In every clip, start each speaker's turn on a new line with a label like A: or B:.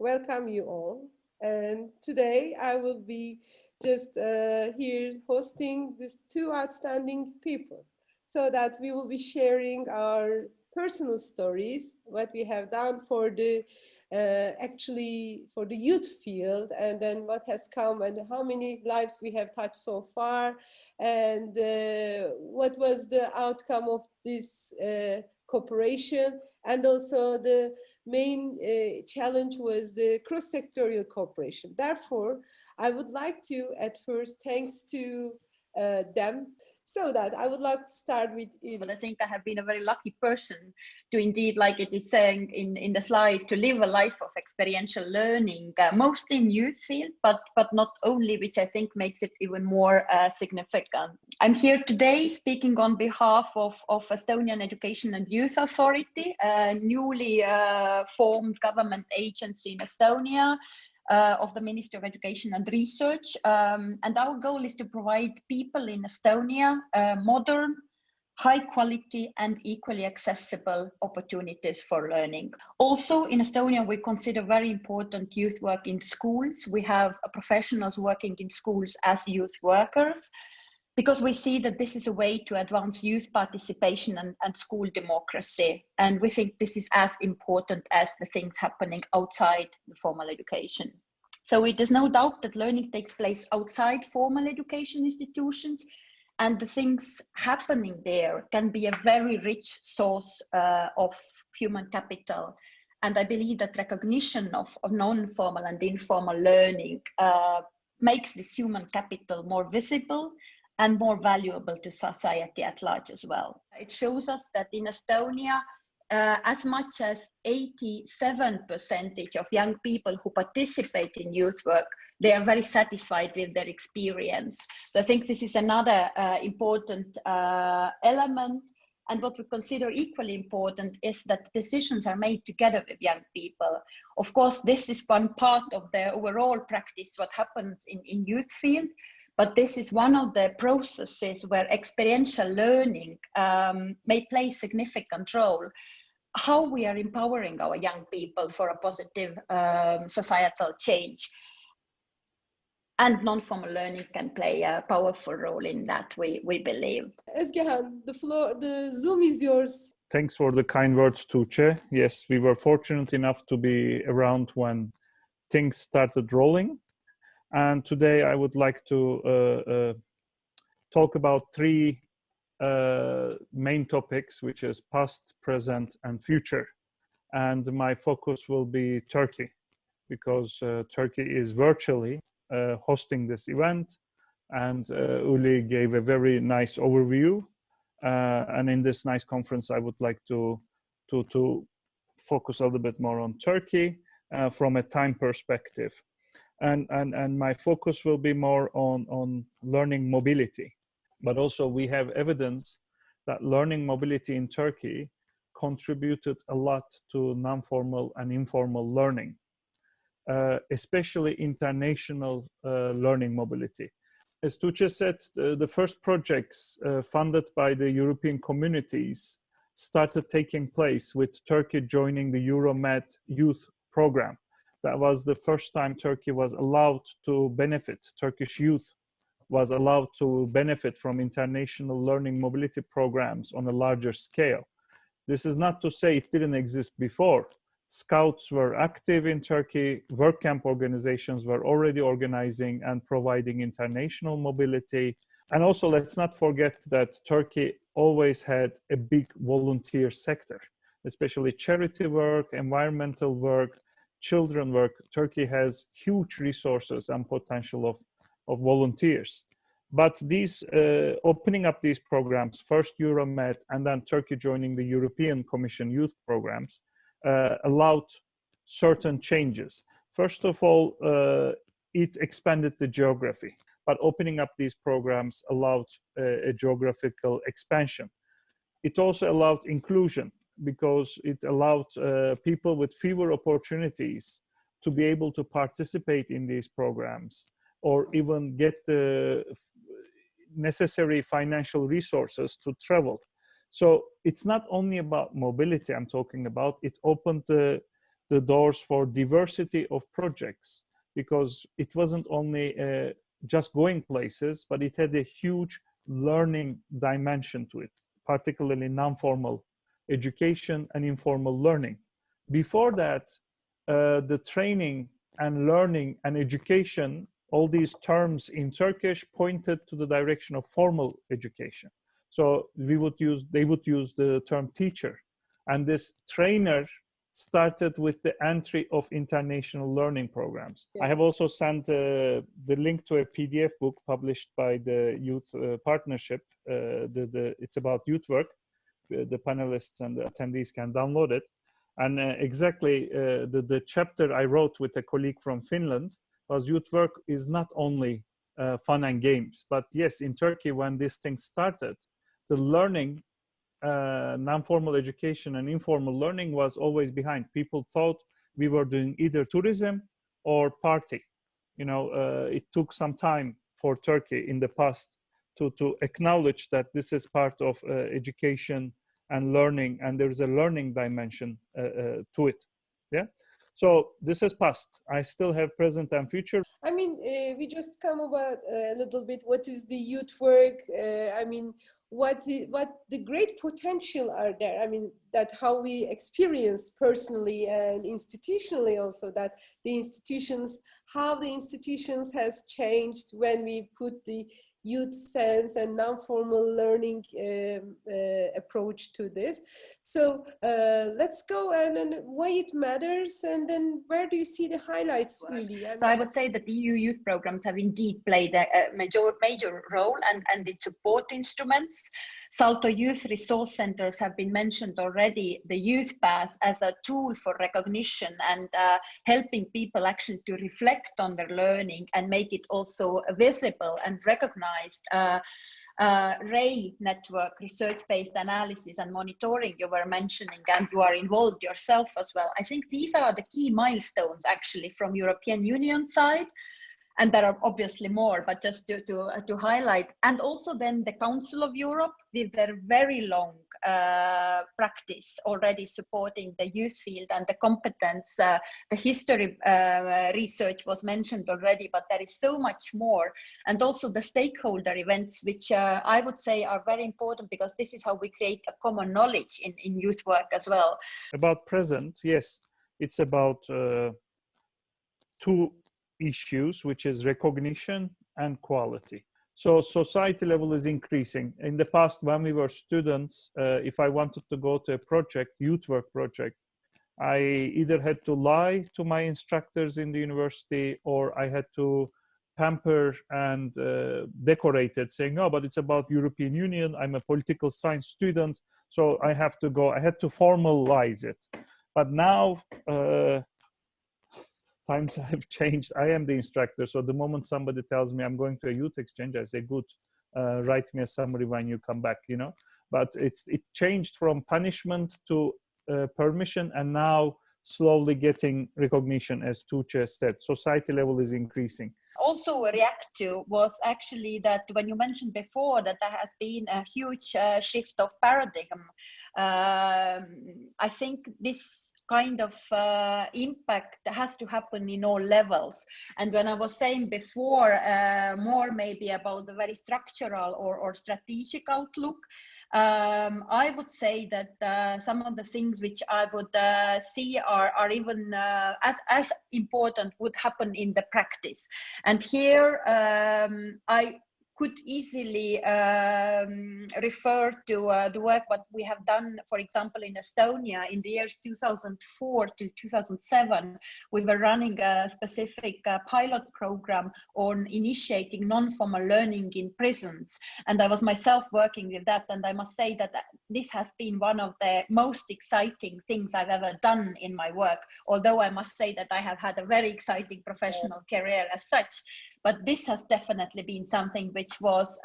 A: welcome you all. And today I will be just here hosting these two outstanding people so that we will be sharing our personal stories, what we have done for the actually for the youth field, and then what has come and how many lives we have touched so far, and what was the outcome of this cooperation, and also the main challenge was the cross-sectorial cooperation. Therefore, I would like to at first thanks to them. So that I would like to start with Ülly.
B: But I think I have been a very lucky person to indeed, like it is saying in the slide, to live a life of experiential learning, mostly in youth field, but not only, which I think makes it even more significant. I'm here today speaking on behalf of Estonian Education and Youth Authority, a newly formed government agency in Estonia, of the Ministry of Education and Research. And our goal is to provide people in Estonia modern, high quality and equally accessible opportunities for learning. Also in Estonia, we consider very important youth work in schools. We have professionals working in schools as youth workers, because we see that this is a way to advance youth participation and school democracy. And we think this is as important as the things happening outside the formal education. So it is no doubt that learning takes place outside formal education institutions, and the things happening there can be a very rich source of human capital. And I believe that recognition of non-formal and informal learning makes this human capital more visible and more valuable to society at large as well. It shows us that in Estonia, as much as 87% of young people who participate in youth work, they are very satisfied with their experience. So I think this is another important element. And what we consider equally important is that decisions are made together with young people. Of course, this is one part of the overall practice, what happens in youth field. But this is one of the processes where experiential learning may play a significant role. How we are empowering our young people for a positive societal change. And non-formal learning can play a powerful role in that, we believe.
A: Özgehan, the Zoom is yours.
C: Thanks for the kind words, Tuğçe. Yes, we were fortunate enough to be around when things started rolling. And today I would like to talk about three main topics, which is past, present, and future. And my focus will be Turkey, because Turkey is virtually hosting this event. And Ülly gave a very nice overview. And in this nice conference, I would like to focus a little bit more on Turkey from a time perspective. And my focus will be more on learning mobility. But also we have evidence that learning mobility in Turkey contributed a lot to non-formal and informal learning, especially international learning mobility. As Tuğçe said, the first projects funded by the European communities started taking place with Turkey joining the Euromed youth program. That was the first time Turkey was allowed to benefit, Turkish youth was allowed to benefit from international learning mobility programs on a larger scale. This is not to say it didn't exist before. Scouts were active in Turkey, work camp organizations were already organizing and providing international mobility. And also let's not forget that Turkey always had a big volunteer sector, especially charity work, environmental work, children work. Turkey has huge resources and potential of volunteers. But these opening up these programs, first Euromed and then Turkey joining the European Commission youth programs, allowed certain changes. First of all, it expanded the geography, but opening up these programs allowed a geographical expansion. It also allowed inclusion, because it allowed people with fewer opportunities to be able to participate in these programs or even get the necessary financial resources to travel. So it's not only about mobility I'm talking about, it opened the the doors for diversity of projects, because it wasn't only just going places, but it had a huge learning dimension to it, particularly non-formal education and informal learning. Before that, the training and learning and education, all these terms in Turkish pointed to the direction of formal education. So they would use the term teacher, and this trainer started with the entry of international learning programs. Yeah. I have also sent the link to a PDF book published by the Youth Partnership. It's about youth work. The panelists and the attendees can download it. And exactly the chapter I wrote with a colleague from Finland was youth work is not only fun and games, but yes, in Turkey, when this thing started, the learning, non-formal education and informal learning was always behind. People thought we were doing either tourism or party. You know, it took some time for Turkey in the past to acknowledge that this is part of education and learning, and there's a learning dimension to it. Yeah. So this is past. I still have present and future.
A: I mean, we just come about a little bit. What is the youth work? I mean, what the great potential are there? I mean, that how we experience personally and institutionally also, that the institutions, how the institutions has changed when we put the youth sense and non-formal learning approach to this. So let's go and why it matters, and then where do you see the highlights, Ülly?
B: So I would say that the EU youth programs have indeed played a major role, and its support instruments. Salto Youth Resource Centers have been mentioned already. The Youth Pass as a tool for recognition and helping people actually to reflect on their learning and make it also visible and recognized. RAY network, research-based analysis and monitoring you were mentioning, and you are involved yourself as well. I think these are the key milestones actually from European Union side. And there are obviously more, but just to highlight. And also then the Council of Europe with their very long practice already supporting the youth field and the competence. The history research was mentioned already, but there is so much more. And also the stakeholder events, which I would say are very important, because this is how we create a common knowledge in youth work as well.
C: About present, yes, it's about two issues, which is recognition and quality. So society level is increasing. In the past, when we were students, if I wanted to go to a project, youth work project, I either had to lie to my instructors in the university, or I had to pamper and decorate it, saying, no, but it's about European Union, I'm a political science student, so I have to go. I had to formalize it. But now, times have changed. I am the instructor, so the moment somebody tells me I'm going to a youth exchange, I say, good, write me a summary when you come back, you know. But it changed from punishment to permission, and now slowly getting recognition, as Tuğçe said. Society level is increasing.
B: Also react to was actually that when you mentioned before that there has been a huge shift of paradigm, I think this kind of impact has to happen in all levels. And when I was saying before, more maybe about the very structural or strategic outlook, I would say that some of the things which I would see are even as important would happen in the practice. And here I could easily refer to the work what we have done, for example, in Estonia in the years 2004 to 2007. We were running a specific pilot program on initiating non-formal learning in prisons. And I was myself working with that. And I must say that this has been one of the most exciting things I've ever done in my work. Although I must say that I have had a very exciting professional career as such. But this has definitely been something which was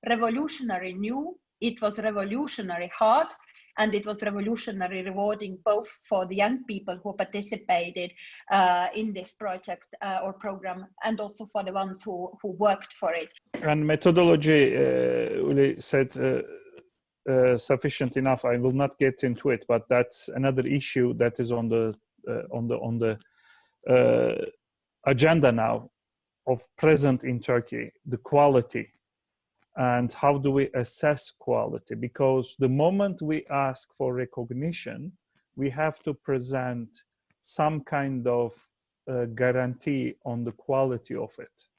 B: revolutionary new, it was revolutionary hard, and it was revolutionary rewarding both for the young people who participated in this project or program, and also for the ones who worked for it.
C: And methodology, Ülly said, sufficient enough. I will not get into it, but that's another issue that is on the on the agenda now of present in Turkey, the quality. And how do we assess quality? Because the moment we ask for recognition, we have to present some kind of guarantee on the quality of it.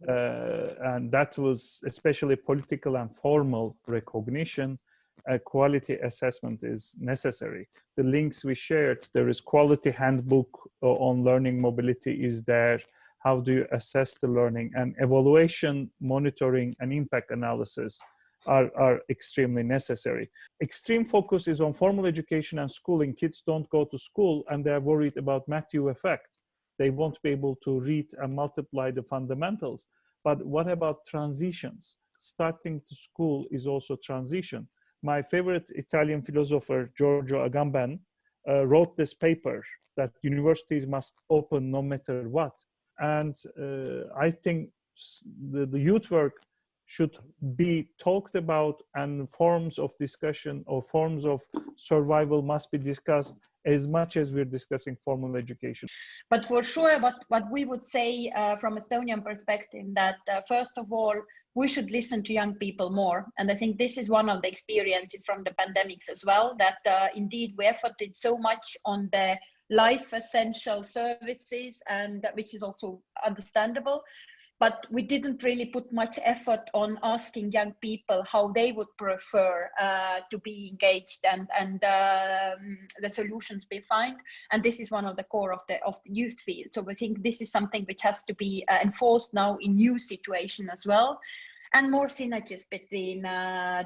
C: And that was especially political and formal recognition. A quality assessment is necessary. The links we shared, there is quality handbook on learning mobility is there. How do you assess the learning? And evaluation, monitoring, and impact analysis are extremely necessary. Extreme focus is on formal education and schooling. Kids don't go to school and they're worried about Matthew effect. They won't be able to read and multiply the fundamentals. But what about transitions? Starting to school is also transition. My favorite Italian philosopher, Giorgio Agamben, wrote this paper that universities must open no matter what. And I think the youth work should be talked about, and forms of discussion or forms of survival must be discussed as much as we're discussing formal education.
B: But for sure, what we would say from Estonian perspective, that first of all, we should listen to young people more. And I think this is one of the experiences from the pandemics as well, that indeed we efforted so much on the life essential services, and which is also understandable. But we didn't really put much effort on asking young people how they would prefer to be engaged and the solutions be found. And this is one of the core of the youth field. So we think this is something which has to be enforced now in new situation as well. And more synergies between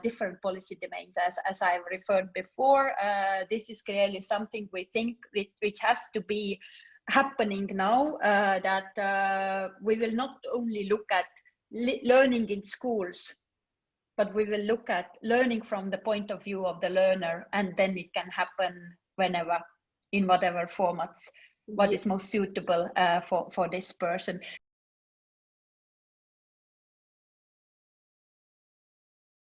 B: different policy domains, as I referred before. This is clearly something we think which has to be happening now, that we will not only look at learning in schools, but we will look at learning from the point of view of the learner, and then it can happen whenever, in whatever formats, what is most suitable for this person.